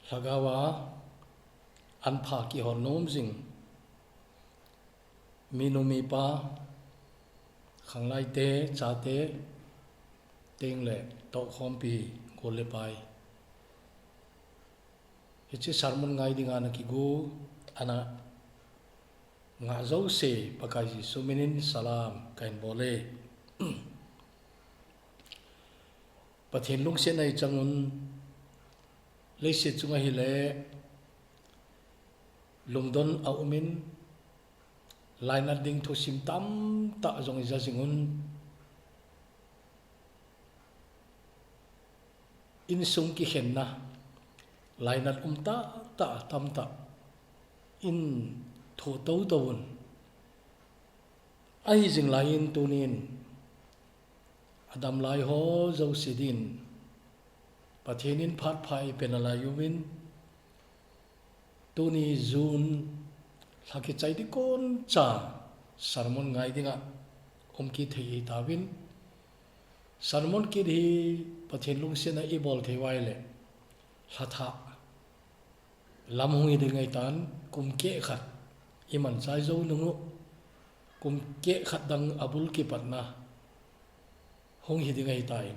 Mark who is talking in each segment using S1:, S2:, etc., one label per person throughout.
S1: Lagawa anpa ki hon nom jing minumi pa khanglai te cha te ting le to khom pi ko le pai hichi sarmun ngai dinga na ki gu ana nga zo se pakai ji suminin salam kain bole pathin lung se nai changun leise chunga hi le lungdon aumin laina ding thu sim tam ta jong ja singun in sung ki khenna laina ta ta tam ta in tho to tawun ai jing lain tunin adam lai ho zo sidin pathinin phat phai penala yumin tuni zun laki chai di kon cha sarmon ngai dinga ki thei tawin sarmon ki hi pathin lung se na ibol thei wai le hatha lam hui de ngai tan kum ke khat iman chai zo nungu kum ke khat dang abul ki patna hong hi de ngai tai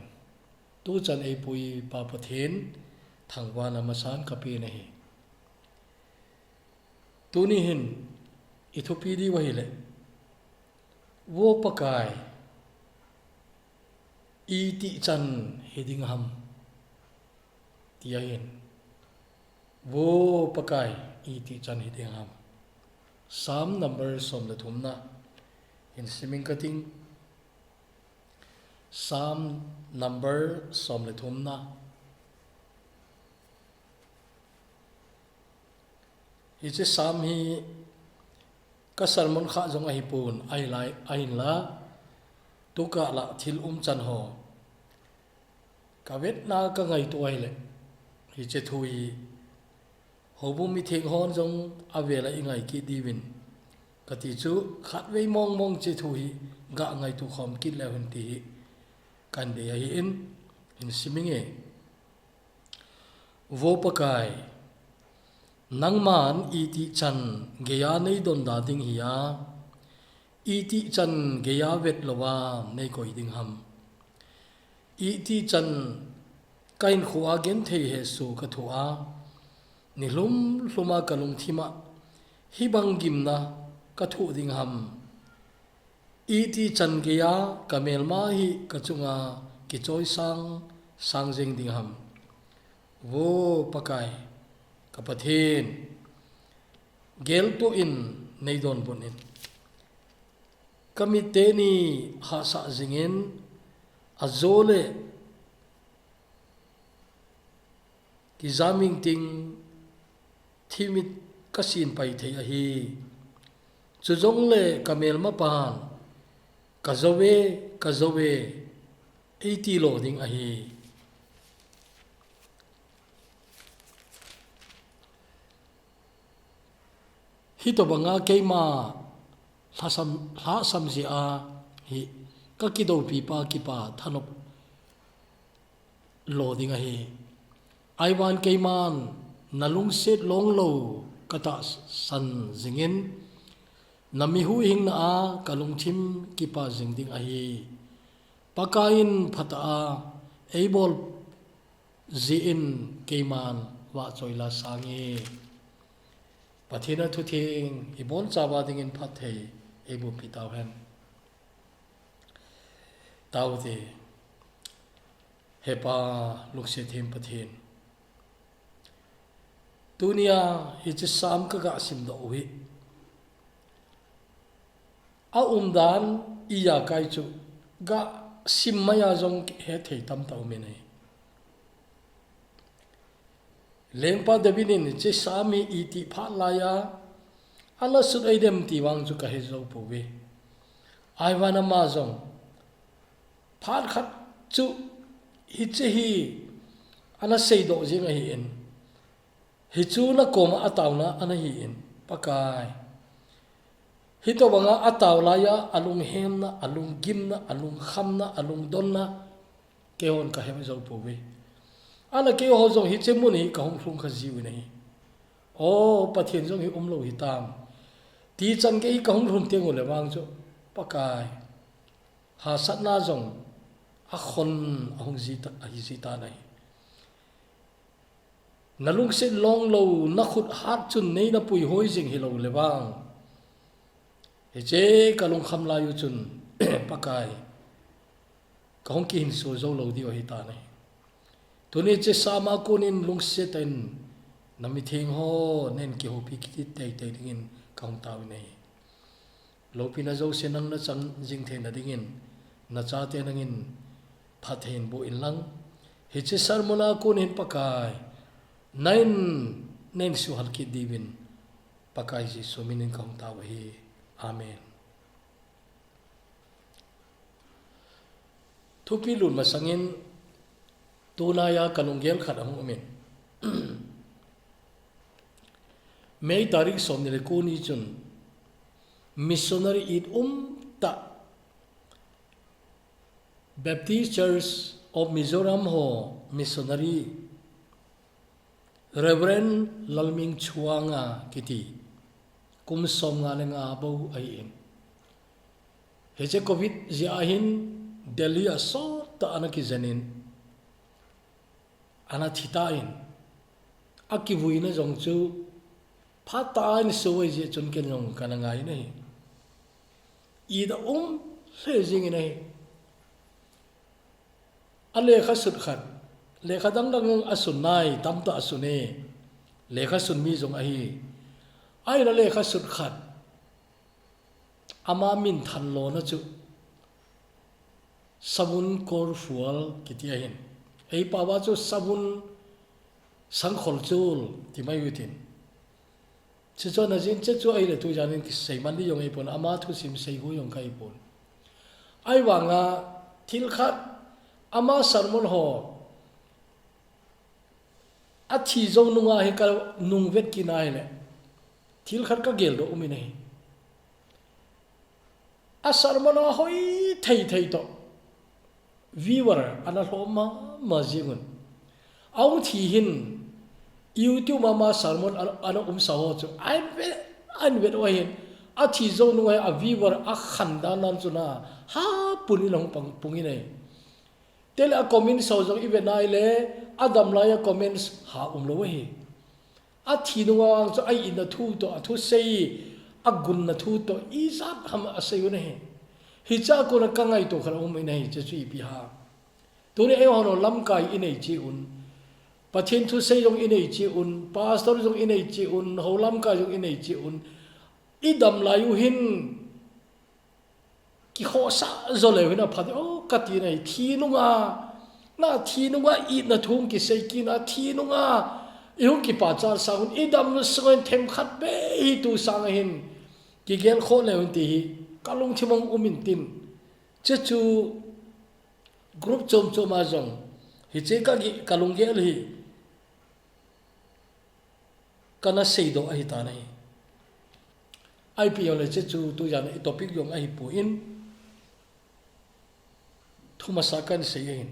S1: tu chan ei pui pa pathin thangwa na masan kapi nahi tuni hin ithupi di wahile wo pakai iti chan hiding ham tiahin wo pakai iti chan hiding ham sam number som la thumna in siming cutting sam number som la thumna hiche sam hi ka sarmon kha jong a hi pun ai lai ai la tuka la thil chan ho ka vet na ka ngai to ai le hiche thui hobu mi theng hon jong avela ingai ki diwin ka ti chu khat vei mong mong che thui ga ngai tu khom ki le hun ti kan de hi in siminge wo pakai nangman iti chan geya nei don da ding hiya iti chan geya vet lowa nei koi ding ham iti chan kain khuwa gen thei he su ka thua ni hluma kalung thima hi bang gimna ka thu ding ham iti chan geya kamel ma hi ka chunga ki choi sang jing ding ham wo pakai kapathin gel to in neidon bonin kamite ni ha sa jingin azole ki zaming ting thimit kasin pai thei a hi chujong le kamel ma pan kazowe 80 lo ding a hi hito banga keima hla sam ji a hi ka ki do pi pa ki pa thanop lo ding a hi aiwan keiman nalung set long lo kata san zingin nami hu hing na a kalung thim ki pa jing ding a hi pakain phata a eibol ji in keiman wa choila sangi pathina thu thing ibon chawa ding in phat thei ebu pitaw hen tawde hepa lukse them pathin dunia hi chi sam ka ga sim do wi a dan iya kai chu ga sim maya jong he thei tam taw me nei lengpa devinin che sami iti pha laya ala sut aidem ti wang chu ka he zo pu we ai wana ma jong phat khat chu hi che hi ana sei do jing a hi en hi chu na koma ataw na ana hi en pakai hi to banga ataw laya alung hem na alung gim na alung kham na alung don na ke on ka he zo pu we ana ke ho jong hi chemu ni ka hong thung kha jiu nei o pathian jong hi lo hi tam ti chan ke ka hong thung teng le wang chu pakai ha satna jong a khon a hong ji ta hi ji ta nei nalung se long lo na khut hat chun nei na pui hoi jing hi lo le wang he che ka long kham la yu chun pakai ka hong ki hin so zo lo di o hi ta nei tuni che sama kunin lung se ten nami thing ho nen ki ho pi ki te te dingin ka hong taw nei lo pi na zo se nang na chang jing the na dingin na cha te nangin phathen bo in lang he che sarmona kunin pakai nen su hal ki divin pakai ji so minin ka hong taw hi amen thupi lun ma sangin tunaya kanunggel khat ang umin May tarik som nile kuni chun missionary it ta Baptist Church of Mizoram ho missionary Reverend Lalming Chuanga kiti kum som nga lenga bo ai in heche covid ziahin Delhi aso ta anaki janin ana thitain akivuina jong chu phatain soi je chun ken jong kana ngai nei ida se jing nei ale kha sut khat le kha dang dang asun nai tam ta asune le kha sun mi jong ai la le kha sut khat ama min than lo na chu sabun kor fual kitia hin ei pawa chu sabun sang khol chul ti mai witin che cho na jin che chu ai le tu janin ki sei man li yong ei pon ama thu sim sei hu yong kai pon ai wanga thil khat ama sarmon ho a thi zo nunga he ka nung vet ki nai le thil khat ka gel do umi nei a sarmon hoi thei thei to viewer ana hloma ma jingun au thi hin YouTube mama sermon ana saho chu an vet o hin a thi zo nu a viewer a khanda nan chuna ha puni long pang pungi nei tel a comment so zo ibe nai le adam la ya comments ha lo hi a thi nu wang chu ai in the thu to a thu sei a gun na thu to i zat ham a sei ne hi cha ko na kangai to khara nei che chu pi ha to ne e hono lam kai inei chi un pathin thu sei jong inei chi un pastor jong inei chi un holam ka jong inei chi un idam la yu hin ki kho sa zo le hina phat o kati nei thi nu nga na thi nu nga I na thung ki sei ki na thi nu nga yu ki pa cha sa un idam soin them khat be hi tu sang hin ki gel kho le un ti kalung thimong umin tin che chu group chom choma jong hi che ka gi kalung gel hi kana sei do ai ta nei IPO le che chu tu jan topic yong ai pu in thuma sakan sei hin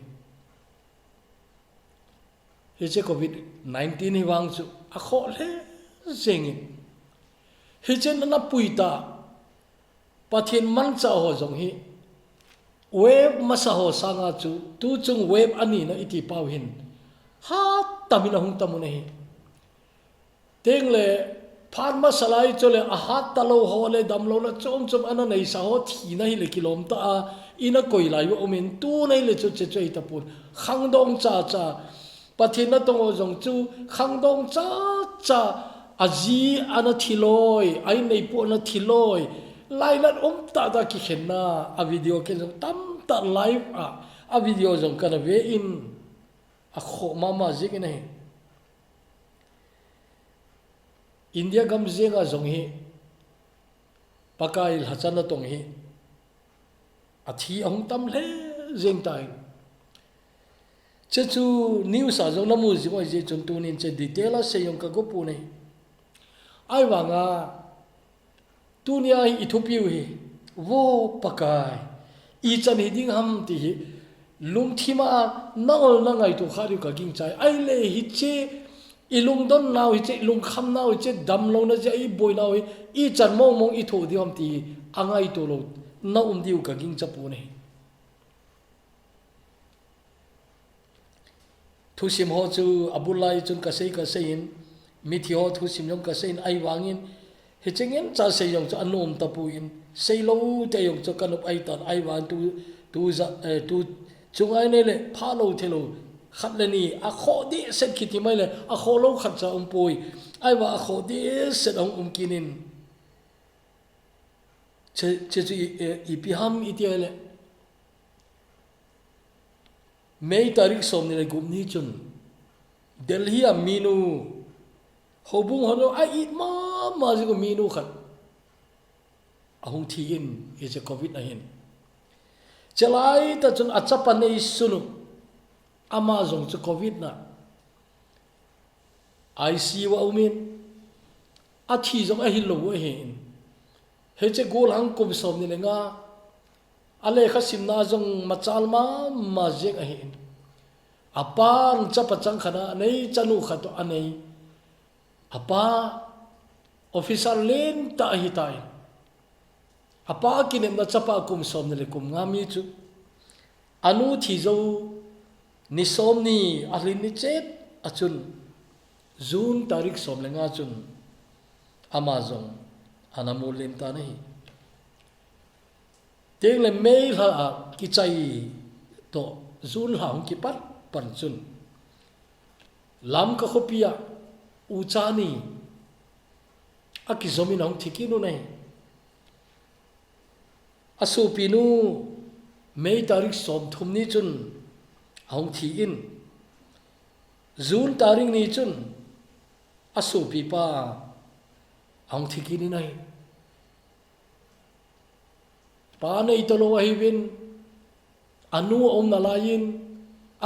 S1: he che covid 19 hi wang chu a kho le jeng he chen na puita pathin man cha ho jong hi web masa ho sanga chu tu chung web ani na iti pau hin ha tamina hung tamu nei teng le phan ma salai chole a hat talo ho le dam lo na chom chom ana nei sa ho thi na hi le kilom ta a ina koi lai wo min tu nei le chu che chei ta pun khang dong cha cha pathin na tong o jong chu khang dong cha cha aji ana thiloi ai nei po na thiloi lai lan ta da ki khenna a video ke jong tam ta live a video jong kana ve in a kho mama zik nei India gam zenga jong hi pakail hachana tong hi athi ahung tam le zeng tai che chu news a jong namu ji oi je chun tunin che detail a se yong ka go pu nei ai wanga tunia hi Ethiopia hi wo pakai I chan hi ding ham ti hi lung thima nangol na ngai tu khari ka ging chai ai le hi che ilung don naw hi che lung kham naw hi che dam lo na che i boi naw i chan mong mong i tho diom ti angai to lo na diu ka ging chapu ne thu sim ho chu abulai chun ka sei in mi thi ho thu sim yong ka sei in ai wangin he chengen cha sei yong chu anom tapu in sei lo te yong chu kanup ai tan ai wan tu za tu chungai ne le pha lo the lo khat le ni a kho di set ki ti mai le a kho lo khat cha poi ai wa a kho di set ong kinin che i pi ham i ti le mei tarik som ni le gum ni chun delhi a minu hobung hono a i ma ji ko minu khat ahung thi in is a covid a hin chelai ta chun achapa nei sunu amazon chu covid na ic wa umin a thi jong a hin lo wa hin he che gol hang kum som ni lenga ale kha simna jong machal ma jek a hin apang chapa chang khana nei chanu khato anei apa officer len ta hi tai apa kinem na chapa kum som ni le kum ngami chu anu thi zo ni som ni alin ni chet achun June tarik som lenga chun amazon anamulin ta nei teng le mail ha ki chai to June ha ki pat pan chun lam ka khopia uchani akizomi nong thikinu nei asu pinu mei tarik som thum ni chun hong thi in June tarik ni chun asu pi pa hong thikini nai pa nei to lo hi win anu om na lain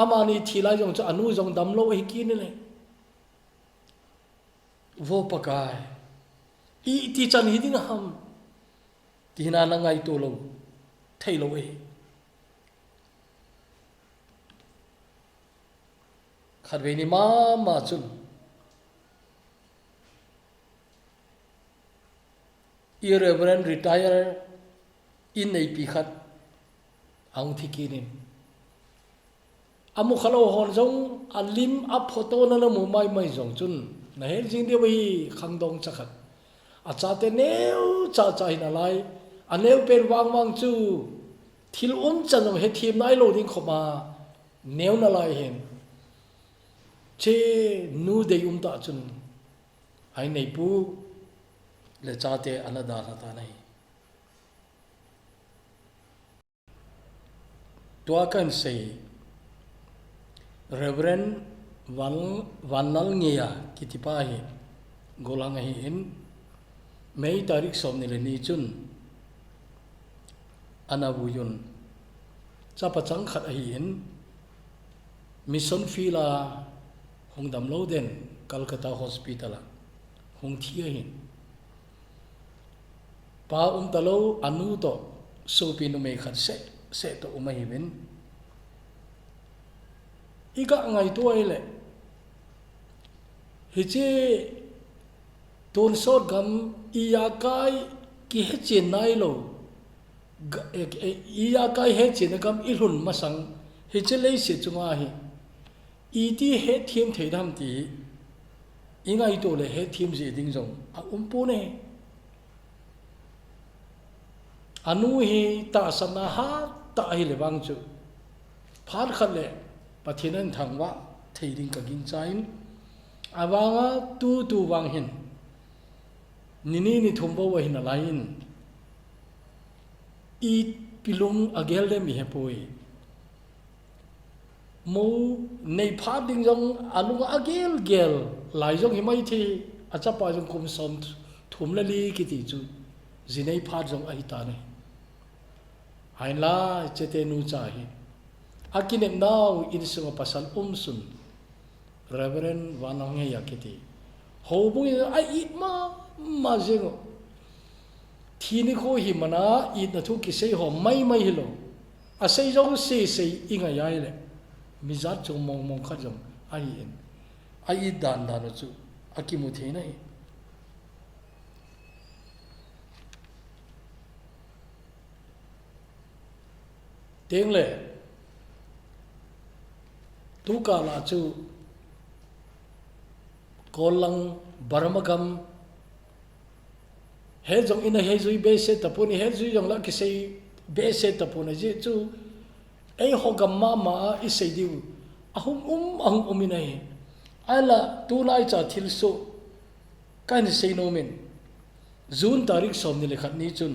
S1: amani thila jong cha anu jong dam lo hi ki ni le vô pakai i ti chan hi ding ham ti na na ngai to lo thei lo e khat ve ni ma chun irreverent retire in nei pi khat ang thi ki nin amu khalo hon jong alim a photo na na mu mai jong chun na hel jing de wi khang dong chakhat acha te neu cha ina lai aneu pen wang chu thil chan he thim nai lo ding khoma neu na lai hen che nu de ta chun ai nei pu le cha te anada ta nai tua kan sei reverend vanal ngia kitipa hi golang hi in mei tarik som ni le ni chun anabuyun chapa chang khat hi in mission fila hongdam lo den Calcutta hospital hong thia hin pa talo anu to so pinu me khat se to umai ben iga ngai to ai le hi che ton so gam iya kai ki he chen nai lo iya kai he chen gam ilhun masang hi che lei se chunga hi i ti he thim thei dam ti ingai to le he thim je ding jong a pu ne anu hi ta sana ha ta hi le bang chu phar khat le pathinan thangwa theiring ka ging chain awanga tu wang hin nini ni thumbo wa hin alain i pilung agel de mi hepoi mo nei pha ding jong anu agel gel lai jong hi mai thi acha pa jong kum som thum la li ki ti chu zinei pha jong ai ta ne hain la chete nu cha hi akinem now in sunga pasal sun reverend wanong he yakiti hobung ai it ma jengo thini ko hi mana it na thu ki sei ho mai hilo a sei jong sei inga yai le mi zat chung mong khat jong ai dan chu akimu the nai teng le tu ka la chu kolang baramagam he jong ina he zui be se tapuni he zui jong la ki sei be se tapuna ji chu ei hogam ma i sei diu ahum uminai ala tu lai cha thil su kan sei no men jun tarik som ni lekhat ni chun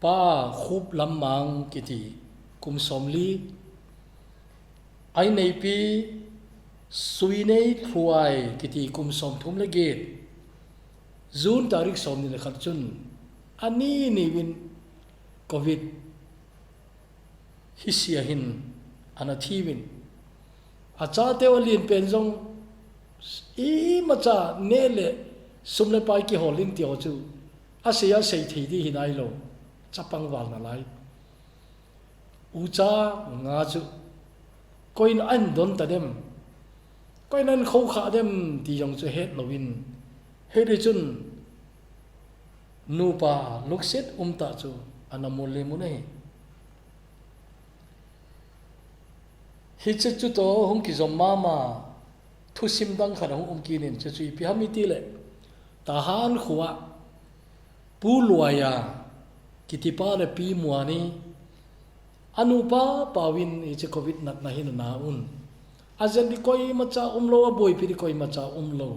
S1: pa khup lam mang kiti kum somli ai nei pi sui nei thuai kiti kum som thum le ge jun tarik som ni lekhat chun ani ni win covid hisia hin ana thiwin acha te olin pen jong i macha nele sumle pai ki holin ti chu asia sei thi di hinai lo chapang wal na lai ucha nga chu koin an don ta dem koin an khâu kha dem ti jong chu het lovin he de chun nu pa lukset ta chu anamole mu nei hi chu to hong ki zom mama thu sim dang khana hong ki nin chu pi hami ti le ta han khuwa pu luaya kitipa le pi muani anupa pawin i che covid nat na hin na un ajan di koi macha umlo boy pi di koi macha umlo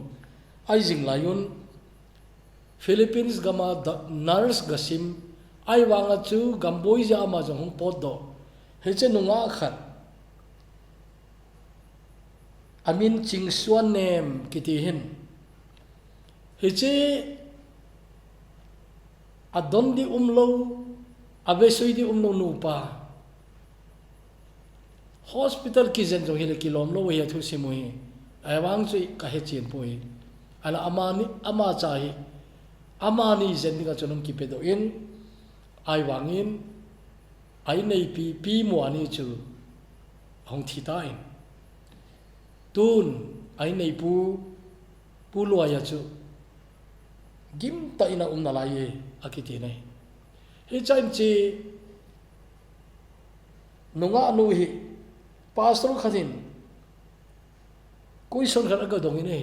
S1: ai jing layun Philippines gama nurse gasim ai wanga chu gamboi ja ma jong hong pot do he che nunga khat amin ching suan nem kiti hin he che adon di umlo avesoi di umlo nu pa hospital ki zen jong hile kilom lo he thu simui ai wang chui ka he chen poi ala ama chahi amani zen ni ka chunum ki pedo in ai wangin ai nei pi muani chu hong thi ta in tun ai nei pu lo ya chu gim ta ina na la ye akiti nei he chan chi nunga nu hi pastor khatin koi son khat aga dong ine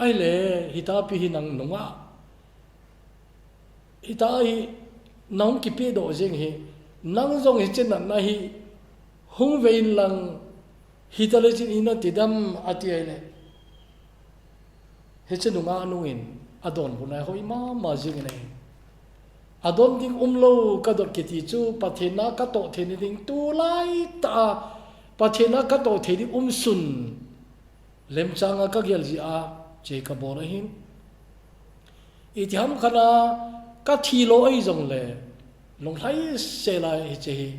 S1: ai le hita pi hi nang nunga hita hi nong ki pe do jeng hi nang jong hi chen na hi hung vein lang hita le chin ina tidam ati ai le he chen nunga nu in adon bunai hoi ma jing nei adon ding umlo ka dot kiti chu pathena ka to theni ding tu lai ta pathena ka to theni sun lem changa ka gel ji a che ka bor hin itham khana ka thi lo ai jong le long lai se lai che hi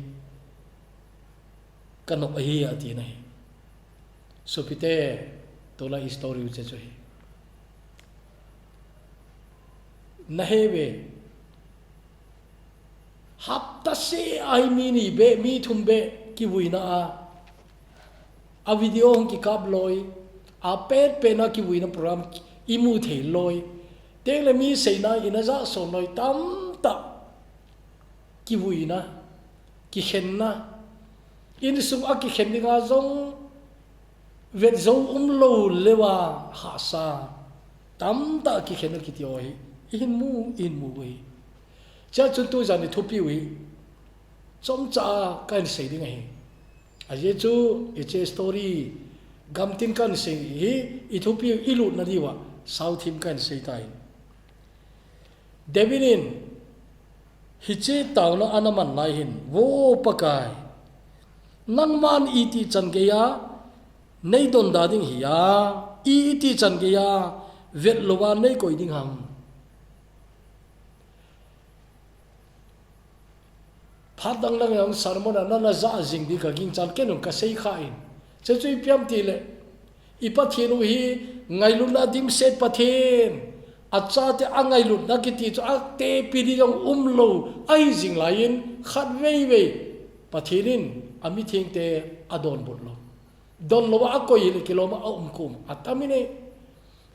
S1: ka no hi ati nei so pite to la story che che na hebe hapta se ai mini be mi thum be ki buina a video hong ki kap loi a pet pe na ki buina program imu the loi te le mi sei na ina za so noi tam ta ki buina ki khen na in sum a ki khen ni ga zong vet zo lo lewa ha sa tam ta ki khen ki ti oi in mu we cha chun tu jan ni thupi wi chom cha kan sei ding hi a ye chu e che story gam tin kan sei hi I thupi ilu na diwa south him kan sei tai devinin hi che taw na anaman lai hin wo pakai nang man iti chan ge ya nei don da ding hi ya iti chan ge ya vet lowa nei koi ding ham phát đăng lang yang sarmon na za jing di ka ging chan kenung ka sei kha in che chui piam ti le I pathian hi ngai lu na dim set pathian acha te angai lut na ki ti chu ak te pidi jong lo ai jing lain khat vei pathinin ami thing te adon bot lo don lo a koi le kiloma kum atamine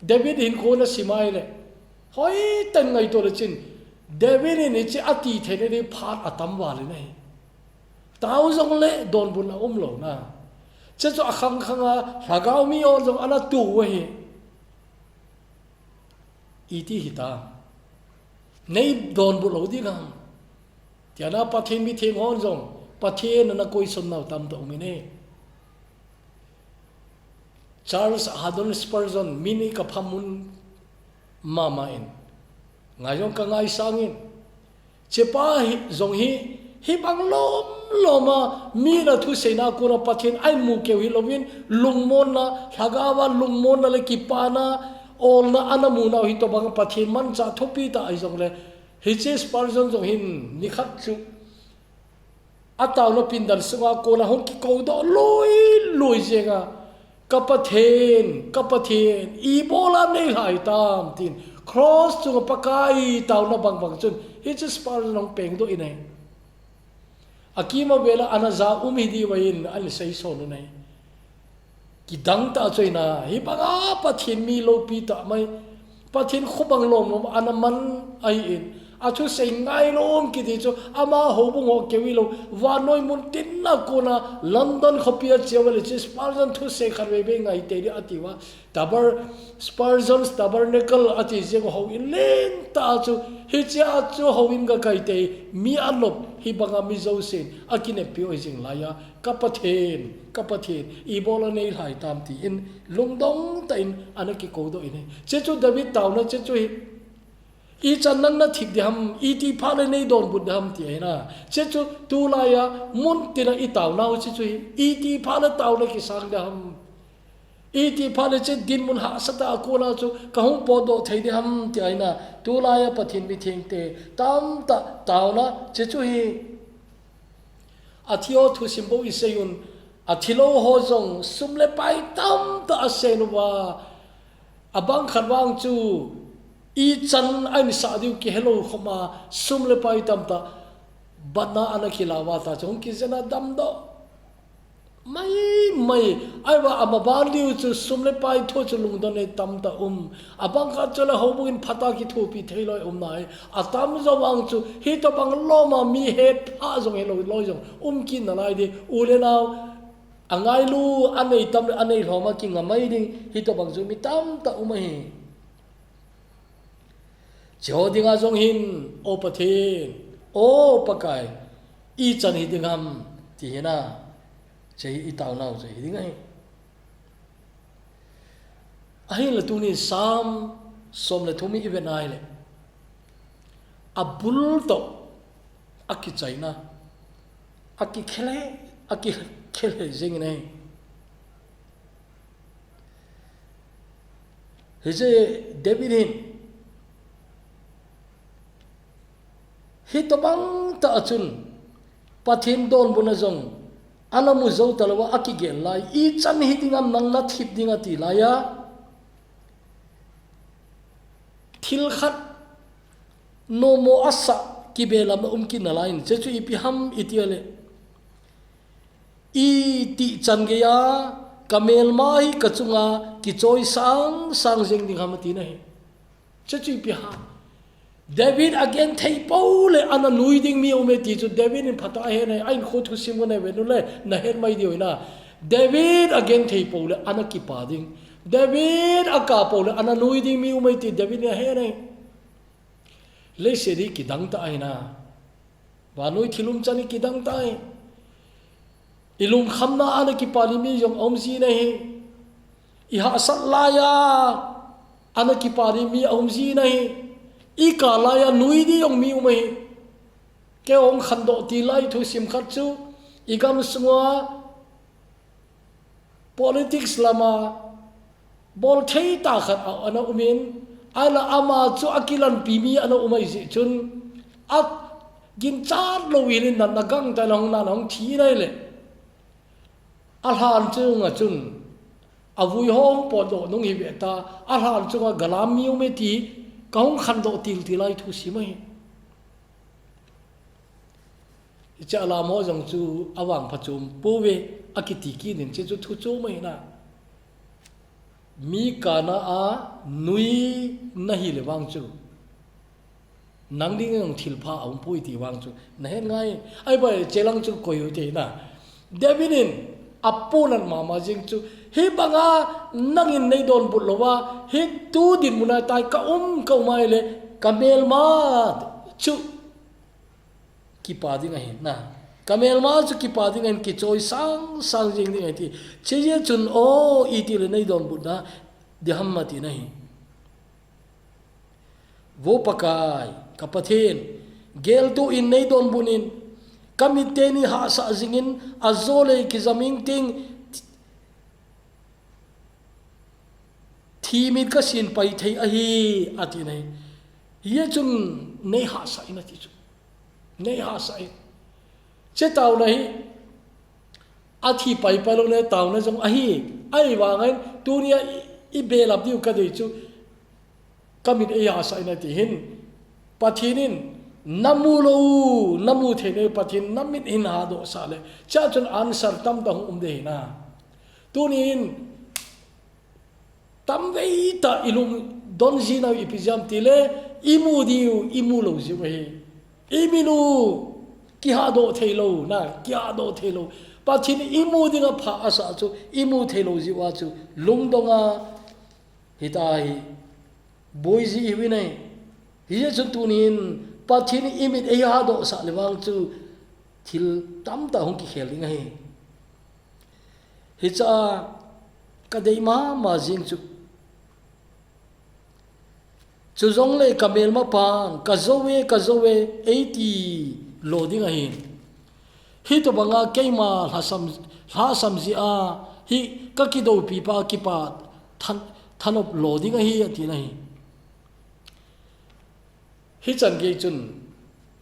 S1: David hin ko na simai le hoi tan ngai to le chin David ni chi ati thene ni phat atam wa le nei tao jong le don bun na lo na che chu akhang khanga hagau mi o jong ana tu we hi iti hita nei don bu lo di gam tiana pathin mi thing hon jong pathin na koi son naw tam to mi ne Charles Haddon Spurgeon mini ka phamun mama in ngai jong ka ngai sangin chepa hi jong hi bang loma mi na thu seina ko na pathin ai mu ke hi lovin lungmon na thagawa lungmon na le kipana all na anamu na hi to bang pathin man cha thopi ta ai jong le hi che Spurgeon jong hin ni khat chu ataw no pindal sunga ko na hon ki ko do loi jega kapathen ibola nei hai tam tin cross chu pakai taw na bang chun hi che Spurgeon long peng do inai akima vela anaza umidi wain al sei so no nei ki dang ta choina hi banga pathin mi lo pi ta mai pathin khubang lom anaman ai in achu sei ngai lom ki di chu ama hobung ho kewi lo wanoi mun tin na ko na London khopia chewale chi Spurgeon thu se kharwe be ngai te ri atiwa tabar Spurgeon's tabernacle ati je ho in len ta chu hi cha chu ho in ga kai te mi alop hi banga mi zo sin akine pio jing laya kapathen ibola nei hai tam ti in lungdong ta in anaki ko do in che chu David taw na che chu I chan nang na thik diham iti phale nei don bud diham ti na che chu tu la ya mun tina I taw na che chu iti phale taw na ki sang diham iti phale che din mun ha sata ko na chu ka hung po do thei diham ti na tu la ya pathin mi thing te tam ta taw na che chu hi athio thu simbo I seyun athilo ho jong sumle pai tam ta asenu wa abang khanwang chu I chan ai ni sa diu ki hello khoma sumle pai tam ta bana ana khilawa ta chong ki jana dam do mai ai wa amaban diu chu sumle pai tho chu lung do ne tam ta abang ka chola hobugin phata ki thu pi thailoi nai atam zo wang chu hi to bang loma mi he pha jong hello loi jong ki na lai di ule naw angai lu anei tam anei hloma ki ngamai ding hi to bang zu mi tam ta hi Jodinga jong hin o pathin o pakai I chan hi dingam ti na chei I taw naw chei dingai ahin la tu ni sam som le thumi I benai le abul to aki chaina aki khele jing nei heje David hin hito bang ta achun pathin don buna jong anamu zo talwa akige lai I chan hi dingam nang na thip dinga ti laya thil khat no mo asa kibela ma ki na lain che chu ipi ham itiale I ti chan ge ya kamel mai kachunga ki choi sang jing ding ham ti na he che chu ipi ha David again thei paule ana nuiding mi ome ti chu David in phata he nei ain kho thu sim ne venu le na her mai di oina David again thei paule ana ki pading David aka paule ana nuiding mi ome ti David ne he nei le seri ki dang ta aina wa noi thilum chani ki dang ta ai ilum khamna ana ki pali mi jong om si ne he I ha sat la ya ana ki pali mi om si ne he I kalaya nui di yong mi umay ke ong khando ti lai thu sim khat chu igam sungwa politics lama bol thei ta khat ana umin ala ama chu akilan pimi ana umai ji chun at gin chat lo wilin na nagang ta long na long thi nai le alhan chu nga chun avui hong po do nong hi beta alhan chu ga galam mi ume ti kaung khan do tilai thu si mai cha la mo jong chu awang phachum powe akiti ki nin che chu thu chu mai na mi kana a nui nahi le wang chu nang ding ngong thil pha aum pui ti wang chu na he ngai ai ba chelang chu koyu te na devinin apunan mama jing chu hi banga nangin nei don but lowa hi tu din muna tai ka mai le kamel ma chu ki pa ding hi na kamel ma chu ki pa ding ki choi sang jing ding ti che ye chun o i ti le nei don but na de hammati nahi wo pakai kapathin gel tu in nei don bunin kamiteni ha sa zingin azole ki zaming ting thimit ka sin pai thei a hi ati nei ye chun nei ha sa ina ti chu nei ha sa che taw nei athi pai pa lo ne taw na jong a hi ai wa ngai tunia i belap diu ka dei chu kamit e ya sa ina ti hin pathinin namu thene pathin namit in ha do sa le cha chun answer tam da hum de na tunin tam vei ta ilum don jina ipijam tile imu lo ji we iminu ki ha do thelo na ki ha do thelo pathin imu dinga pha asa chu imu thelo ji wa chu lungdonga hitai boizi iwinai hiya chun tunin pathin imit e ha do sa lewang chu thil tam ta hong ki khel dinga hi cha kadai ma jing chu chu zong le kamel ma pang ka zowe 80 loading a hin hi to banga keima hasam ji a hi ka ki do pi pa ki pa thanop loading a hi ati na hi chan ge chun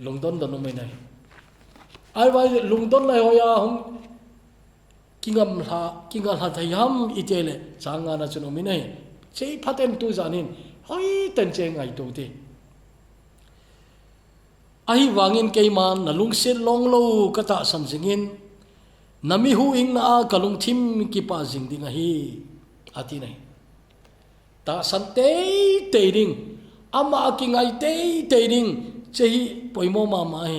S1: lungdon don mai nai ai wai lungdon lai hoya hum kingal ha thai ham itele changa na chun mi nai chei phaten tu janin hoi ten che ngai to te ai wangin keiman na lungset long lo kata samjingin nami hu ing na kalung thim ki pa jing ding hi ati nai ta san te ding ama ki ngai te ding chehi poimo ma mai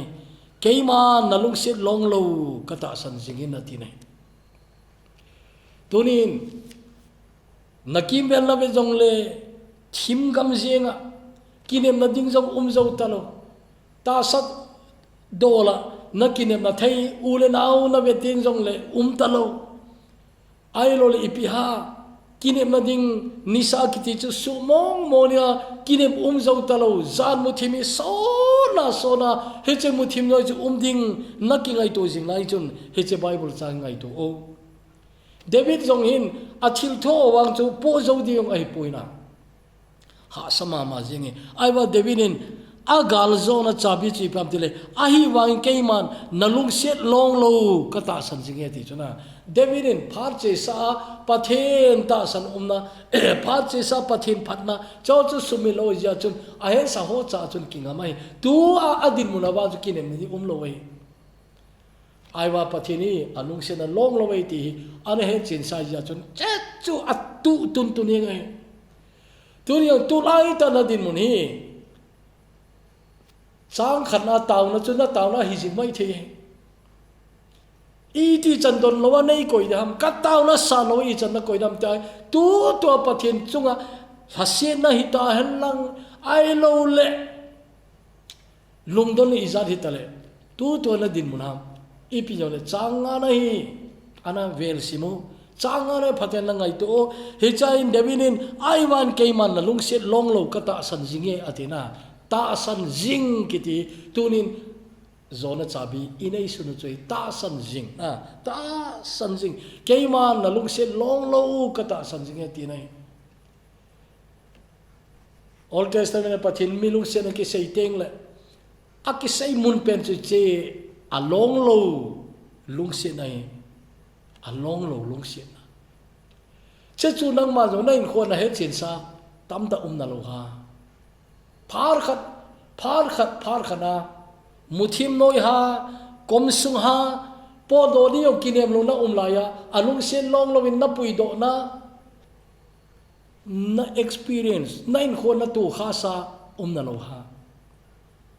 S1: keiman na lungset long lo kata san jingin ati nai tunin nakim bel na be jong le thim gam jenga kinem na ding jong zo talo ta sat dola na kinem na thai ule nau na be ting jong le talo ai lo le ipiha kinem na ding nisa kiti chu sumong monia kinem zo talo zan mu thimi sona heche mu thim noi chu ding na ki ngai to jing nai chun heche bible chang ngai to o David jong hin athil tho wang chu po zo diong ai poina ha sama ma jingi ai wa Davidin agal zona chabi chi pam tile ahi wang keiman nalung set long lo kata san jinge ti chuna Davidin phar che sa pathen ta san phar che sa pathen phatna chaw chu sumilo ja chun ahen sa ho cha chun kinga mai tu adin munawa chu kinem ni lo wei ai wa pathini alung se na long lo wei ti ane he chin sa ja chun che chu atu tun ni ngai tunia tu lai ta na din mun hi sang khana taw na chuna taw na hi jing mai the i ti chan don lo wa nei koi dam ka taw na sa lo i chan na koi dam tai tu to pathin chunga hasen na hi ta han lang ai lo le lung don i za hi tale tu to na din mun ham i pi jo le changa na hi ana vel simu changa na phaten na ngai to he chain devinin ai wan keiman na lung set long lo kata san jinge atina ta san jing kiti tunin zona chabi inei sunu choi ta san jing ta san jing keiman na lung set long lo kata san jinge ti nai Old Testament pathin mi lung set ki sei teng le aki sei mun pen che a long lo lung set nai a long lo lung set che chu nang ma zo nai kho na he chin sa tam ta na lo ha phar khat na muthim noi ha kom sung ha po do ni o kinem lo na umlaya alung sen long lo in na pui do na experience na in khon na tu kha sa na lo ha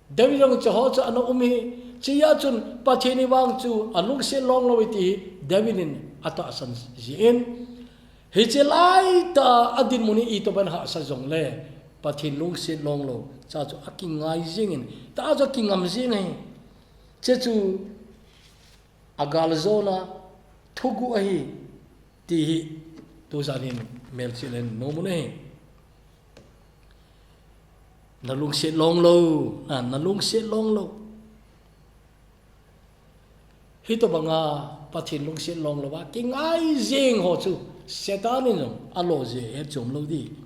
S1: David ang chaho cha ano chiya chun pathini wang chu alung sen long lo ti Davidin ata san jin hichelai ta adin muni ito ban ha sa jong le pathin lung sen long lo cha chu aking ngai jingin ta cho kingam jing hai che chu agal zona thugu ahi ti tu zanin mel chilen no mune na lung sen long lo na lung sen long lo hito banga pathin lung sen long lo ba kingai jing ho chu setanin jong alo je he chom lo di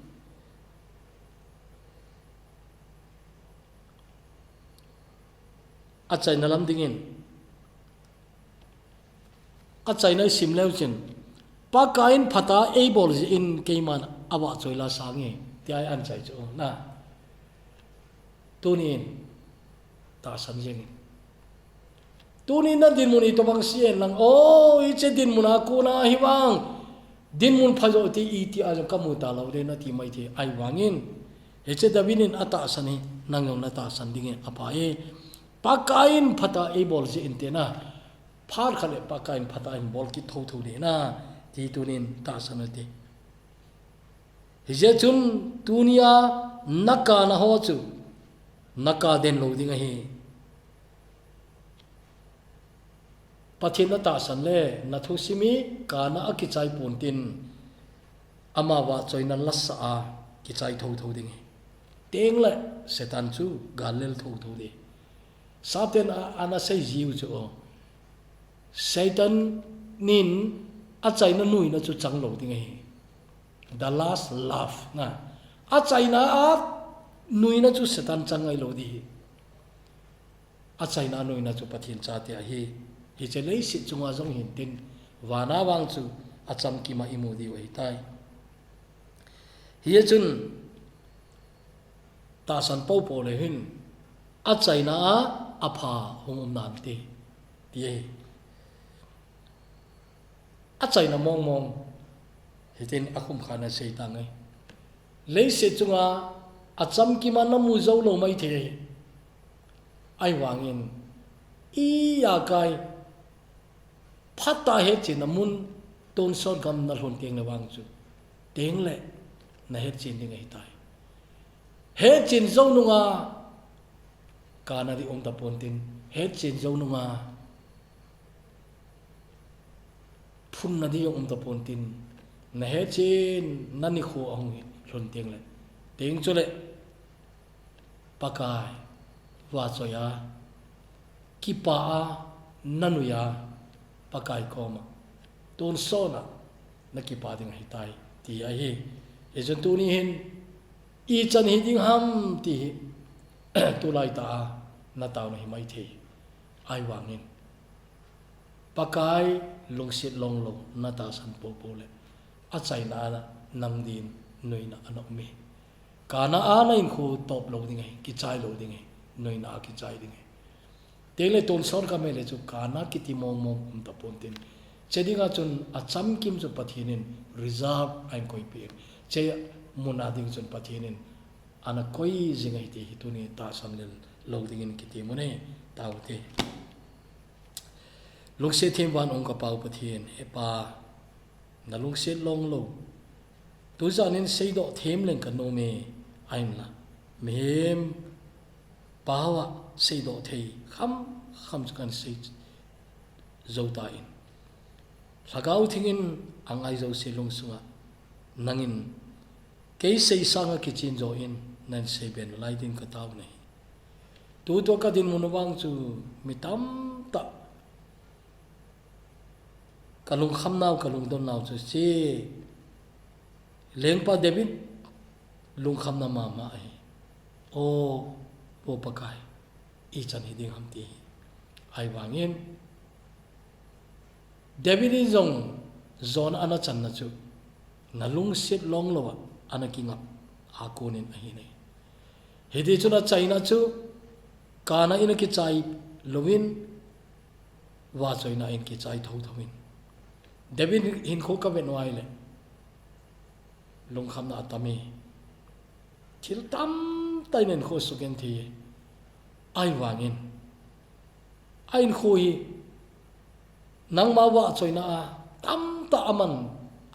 S1: achai na lam dingin achai na sim leu chen pa kain phata ei bol in keiman awa choila sange ti ai an chai chu na tunin ta san jeng tunin na din mun ito bang sien lang iche din mun aku na hiwang din mun phajo ti iti a kamu ta lo de na ti mai ti ai wangin eche dabinin ata sani nangong na ta san dingin apa pakain phata ei bol je intena phar khale pakain phata in bol ki thau thau de na ti tunin ta sanati hije chun dunia naka na ho chu naka den lo ding hi pathin ta san le na thu simi kana a ki chai pon tin ama wa choina lassa a ki chai thau thau ding teng le setan chu galel thau thau de Satan ana say jiu chu Satan nin achai na nui na chu chang lo ding hi the last laugh na achai na nui na chu Satan chang ai lo di achai na nui na chu pathin cha te hi che lei sit chunga jong hin tin wana wang chu acham ki ma imu di wei tai hi chun ta san po po le hin achai na apha hong nam te ti achai na mong hitin akum khana sei ta ngai lei se chunga acham ki ma namu zo lo mai the ai wangin ya kai phata he chin mun ton son gam na lon teng le wang chu teng le na he chin ding ai tai he chin zo nunga kana di ta pontin he chin zo nunga phun na di ta pontin na he chin nani khu ong lon teng le teng chu le pakai wa choya kipa nanuya pakai koma ton sona na kipa ding hi tai ti ai hi e jon tu ni hin I chan hi ding ham ti tu lai ta na taw na hi mai the ai wangin pakai lung sit long lo na ta san po po le a chai na nam din noi na anok mi kana a na in khu top lo ding ai ki chai lo ding ai noi na ki chai ding ai tele ton sor ka me le chu kana ki ti mom mom ta pontin chedinga chun a cham kim chu pathinin reserve ai koi pe che muna ding chun pathinin ana koi jingai ti hituni ta sam le lo ding in ki ti mone taw te lung se them wan ong ka pau pathin he pa na lung se long lo tu zanin sei do them len ka no me ain la mem pawa sei do thei kham kan sei zo ta in lagau thingin angai zo se lung sunga nangin ke sei sanga ki chin zo in nan sei ben lai din ka taw nei tu to ka din munawang chu mitam ta kalung kham naw kalung don naw chu che leng pa David lung kham na ma ai o po pakai I chan hi ding ham ti ai wangin David in zong zon ana chan na chu na lung sit long lo ana ki ngap akunin ahi nei hedi chuna China chu kana ina ki chai lovin wa choina in ki chai thau thawin David hin kho ka benwai le lung kham na atami thil tam tai nen kho suken thi ai wangin ain kho hi nang ma wa choina a tam ta aman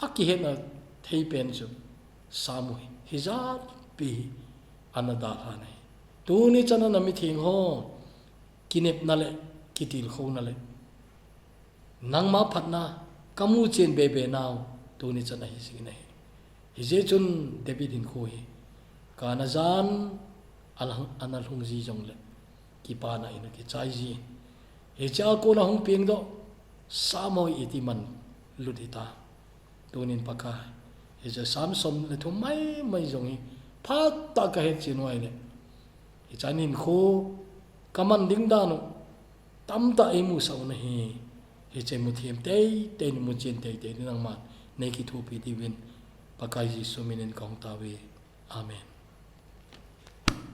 S1: aki hena thei pen chu samui hizat pi anada anai tu ni chana nami thing ho kinep na le kitil kho na le nang ma phatna kamu chen be be naw tu ni chana hi sing nei hi je chun David hin kho hi kana jan anal hung ji jong le ki pa na ina ki chai ji he cha ko na hung ping do samoi iti man ludita tunin paka he ja samsom le thu mai jong hi phat ta ka he chinwai le he chanin kho kaman ding da no tam ta emu sau na hi he che mu thiam te mu chen te nang ma nei ki thu pi ti win pakai ji suminin kong ta we amen